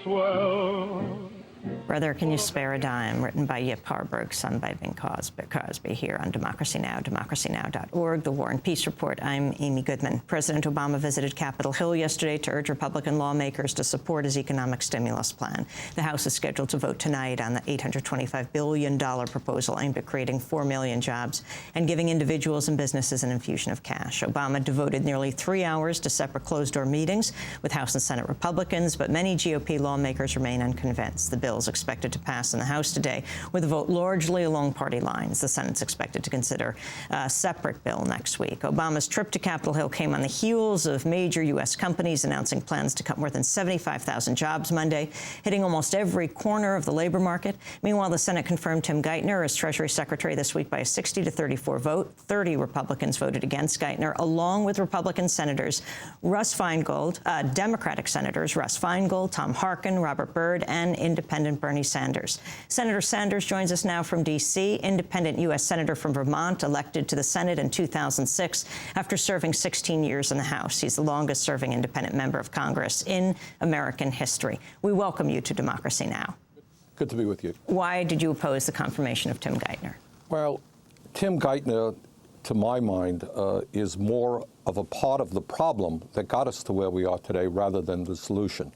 swell. Brother, Can You Spare a Dime? Written by Yip Harburg, sung by Bing Cosby here on Democracy Now!, democracynow.org. The War and Peace Report. I'm Amy Goodman. President Obama visited Capitol Hill yesterday to urge Republican lawmakers to support his economic stimulus plan. The House is scheduled to vote tonight on the $825 billion proposal aimed at creating 4 million jobs and giving individuals and businesses an infusion of cash. Obama devoted nearly 3 hours to separate closed-door meetings with House and Senate Republicans, but many GOP lawmakers remain unconvinced. The bill is expected to pass in the House today with a vote largely along party lines. The Senate's expected to consider a separate bill next week. Obama's trip to Capitol Hill came on the heels of major U.S. companies announcing plans to cut more than 75,000 jobs Monday, hitting almost every corner of the labor market. Meanwhile, the Senate confirmed Tim Geithner as Treasury Secretary this week by a 60-34 vote. 30 Republicans voted against Geithner, along with Republican senators Democratic senators Russ Feingold, Tom Harkin, Robert Byrd, and independent Bernie Sanders. Senator Sanders joins us now from D.C., independent U.S. Senator from Vermont, elected to the Senate in 2006 after serving 16 years in the House. He's the longest-serving independent member of Congress in American history. We welcome you to Democracy Now! Good to be with you. Why did you oppose the confirmation of Tim Geithner? Well, Tim Geithner, to my mind, is more of a part of the problem that got us to where we are today rather than the solution.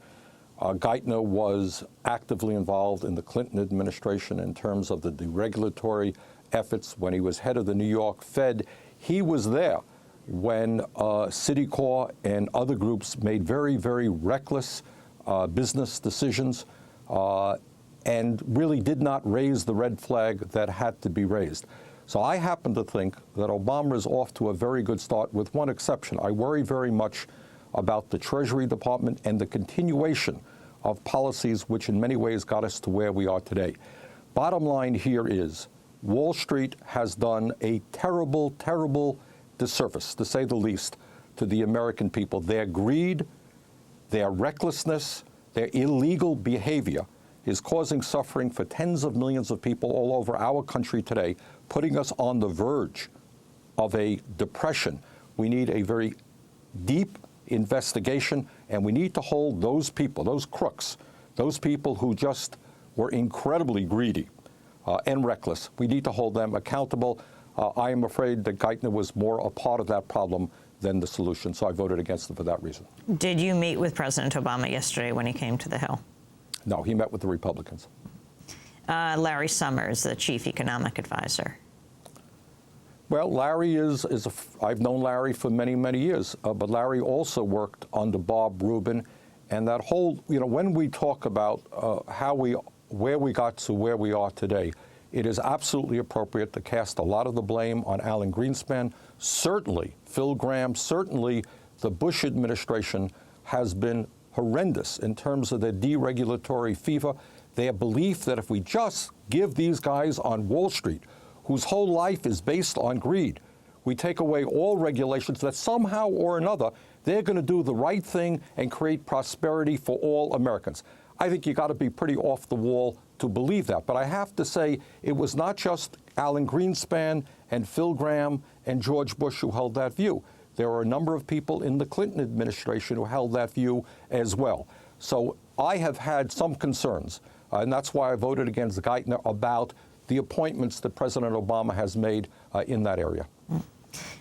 Geithner was actively involved in the Clinton administration in terms of the deregulatory efforts. When he was head of the New York Fed, he was there when Citicorp and other groups made very, very reckless business decisions and really did not raise the red flag that had to be raised. So I happen to think that Obama is off to a very good start, with one exception. I worry very much about the Treasury Department and the continuation of policies which in many ways got us to where we are today. Bottom line here is Wall Street has done a terrible, terrible disservice, to say the least, to the American people. Their greed, their recklessness, their illegal behavior is causing suffering for tens of millions of people all over our country today, putting us on the verge of a depression. We need a very deep investigation, and we need to hold those people, those crooks, those people who just were incredibly greedy and reckless. We need to hold them accountable. I am afraid that Geithner was more a part of that problem than the solution, so I voted against it for that reason. Did you meet with President Obama yesterday when he came to the Hill? No, he met with the Republicans. Larry Summers, the chief economic advisor. Well, Larry I've known Larry for many, many years, but Larry also worked under Bob Rubin, and that whole, when we talk about where we got to where we are today, it is absolutely appropriate to cast a lot of the blame on Alan Greenspan. Certainly, Phil Gramm, certainly the Bush administration has been horrendous in terms of their deregulatory fever, their belief that if we just give these guys on Wall Street, whose whole life is based on greed, we take away all regulations, that somehow or another they're going to do the right thing and create prosperity for all Americans. I think you got to be pretty off the wall to believe that. But I have to say, it was not just Alan Greenspan and Phil Gramm and George Bush who held that view. There were a number of people in the Clinton administration who held that view as well. So I have had some concerns, and that's why I voted against Geithner, about the appointments that President Obama has made in that area.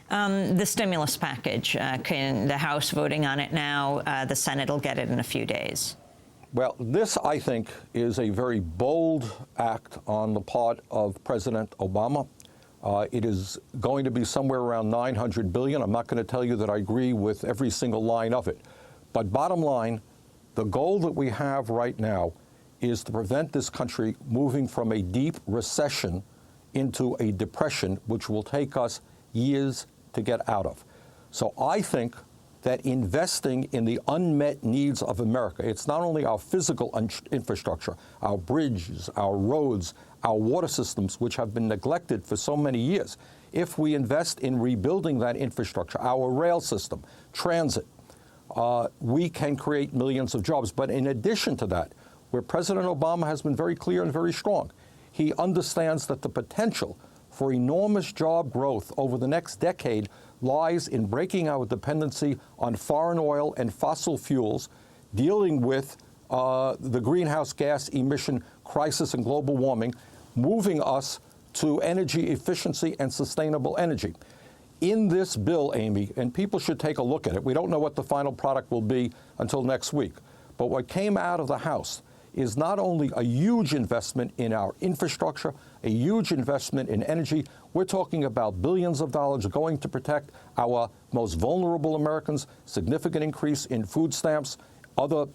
The stimulus package, the House voting on it now, the Senate will get it in a few days. Well, this, I think, is a very bold act on the part of President Obama. It is going to be somewhere around $900 billion. I'm not going to tell you that I agree with every single line of it. But bottom line, the goal that we have right now is to prevent this country moving from a deep recession into a depression, which will take us years to get out of. So I think that investing in the unmet needs of America, it's not only our physical infrastructure, our bridges, our roads, our water systems, which have been neglected for so many years. If we invest in rebuilding that infrastructure, our rail system, transit, we can create millions of jobs. But in addition to that, where President Obama has been very clear and very strong, he understands that the potential for enormous job growth over the next decade lies in breaking our dependency on foreign oil and fossil fuels, dealing with the greenhouse gas emission crisis and global warming, moving us to energy efficiency and sustainable energy. In this bill, Amy, and people should take a look at it, we don't know what the final product will be until next week, but what came out of the House is not only a huge investment in our infrastructure, a huge investment in energy. We're talking about billions of dollars going to protect our most vulnerable Americans, significant increase in food stamps, other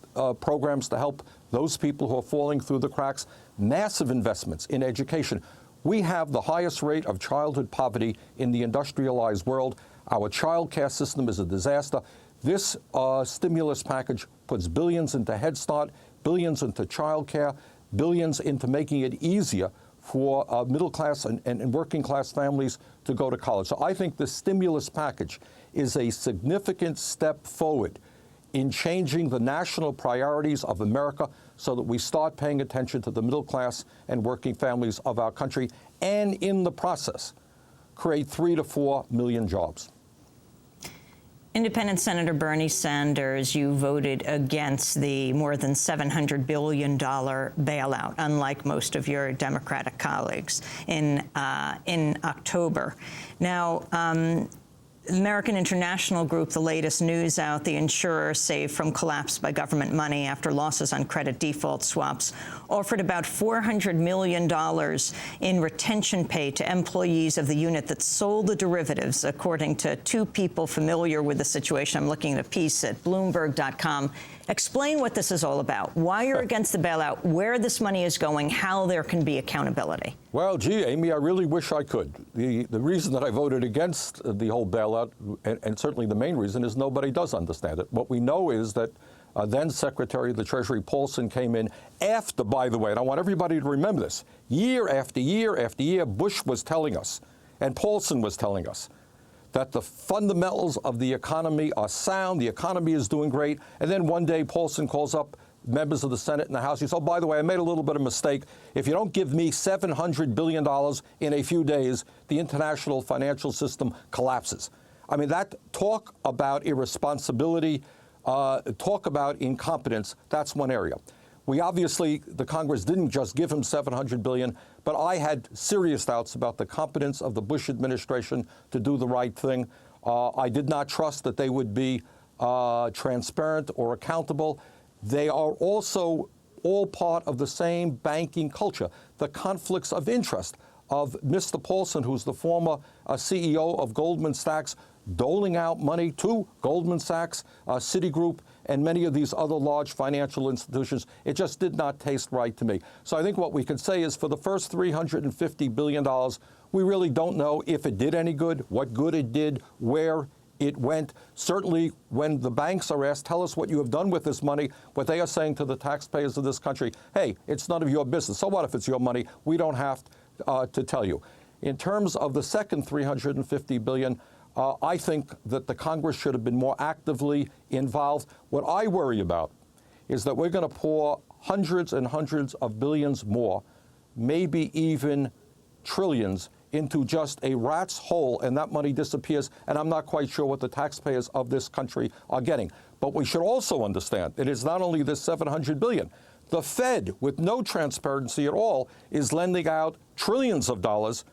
programs to help those people who are falling through the cracks, massive investments in education. We have the highest rate of childhood poverty in the industrialized world. Our child care system is a disaster. This stimulus package puts billions into Head Start, billions into child care, billions into making it easier for middle class and working class families to go to college. So I think the stimulus package is a significant step forward in changing the national priorities of America so that we start paying attention to the middle class and working families of our country, and in the process, create 3 to 4 million jobs. Independent Senator Bernie Sanders, you voted against the more than $700 billion bailout, unlike most of your Democratic colleagues, in October. Now, American International Group, the latest news out, the insurer saved from collapse by government money after losses on credit default swaps, offered about $400 million in retention pay to employees of the unit that sold the derivatives, according to two people familiar with the situation. I'm looking at a piece at Bloomberg.com. Explain what this is all about, why you're against the bailout, where this money is going, how there can be accountability. Well, gee, Amy, I really wish I could. The reason that I voted against the whole bailout, and certainly the main reason, is nobody does understand it. What we know is that then Secretary of the Treasury Paulson came in after, by the way, and I want everybody to remember this, year after year after year, Bush was telling us, and Paulson was telling us, that the fundamentals of the economy are sound, the economy is doing great, and then one day Paulson calls up members of the Senate and the House. He says, oh, by the way, I made a little bit of mistake. If you don't give me $700 billion in a few days, the international financial system collapses. I mean, that talk about irresponsibility, talk about incompetence, that's one area. We obviously, the Congress didn't just give him $700 billion, but I had serious doubts about the competence of the Bush administration to do the right thing. I did not trust that they would be transparent or accountable. They are also all part of the same banking culture. The conflicts of interest of Mr. Paulson, who's the former CEO of Goldman Sachs, doling out money to Goldman Sachs, Citigroup, and many of these other large financial institutions. It just did not taste right to me. So I think what we can say is for the first $350 billion, we really don't know if it did any good, what good it did, where it went. Certainly, when the banks are asked, tell us what you have done with this money, what they are saying to the taxpayers of this country, hey, it's none of your business. So what if it's your money? We don't have to tell you. In terms of the second $350 billion, I think that the Congress should have been more actively involved. What I worry about is that we're going to pour hundreds and hundreds of billions more, maybe even trillions, into just a rat's hole, and that money disappears, and I'm not quite sure what the taxpayers of this country are getting. But we should also understand it is not only this $700 billion. The Fed, with no transparency at all, is lending out trillions of dollars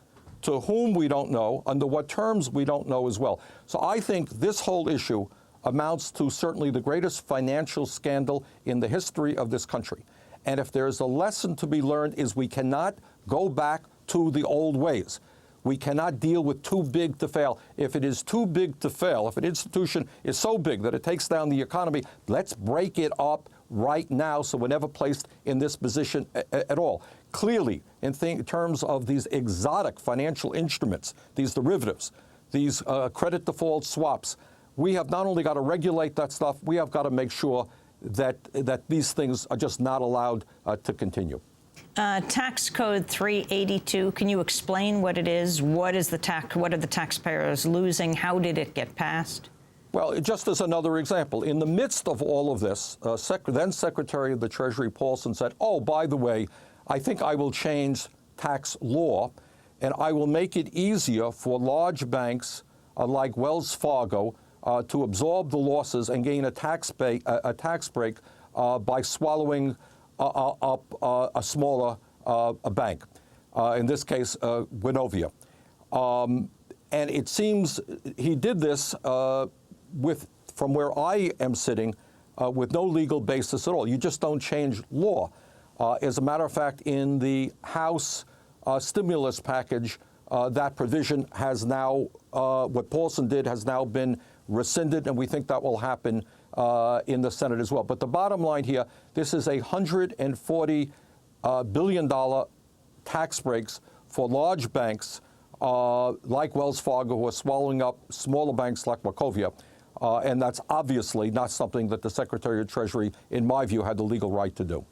to whom we don't know, under what terms we don't know as well. So I think this whole issue amounts to certainly the greatest financial scandal in the history of this country. And if there's a lesson to be learned is we cannot go back to the old ways. We cannot deal with too big to fail. If it is too big to fail, if an institution is so big that it takes down the economy, let's break it up right now so we're never placed in this position at all. Clearly, in terms of these exotic financial instruments, these derivatives, these credit default swaps, we have not only got to regulate that stuff, we have got to make sure that these things are just not allowed to continue. Tax Code 382, can you explain what it is? What are the taxpayers losing? How did it get passed? Well, just as another example, in the midst of all of this, then Secretary of the Treasury Paulson said, oh, by the way, I think I will change tax law, and I will make it easier for large banks like Wells Fargo to absorb the losses and gain a tax break by swallowing up a smaller a bank, in this case, Winovia. And it seems he did this from where I am sitting, with no legal basis at all. You just don't change law. As a matter of fact, in the House stimulus package, that provision has now, what Paulson did has now been rescinded, and we think that will happen in the Senate as well. But the bottom line here, this is $140 billion tax breaks for large banks like Wells Fargo, who are swallowing up smaller banks like Wachovia. And that's obviously not something that the Secretary of Treasury, in my view, had the legal right to do.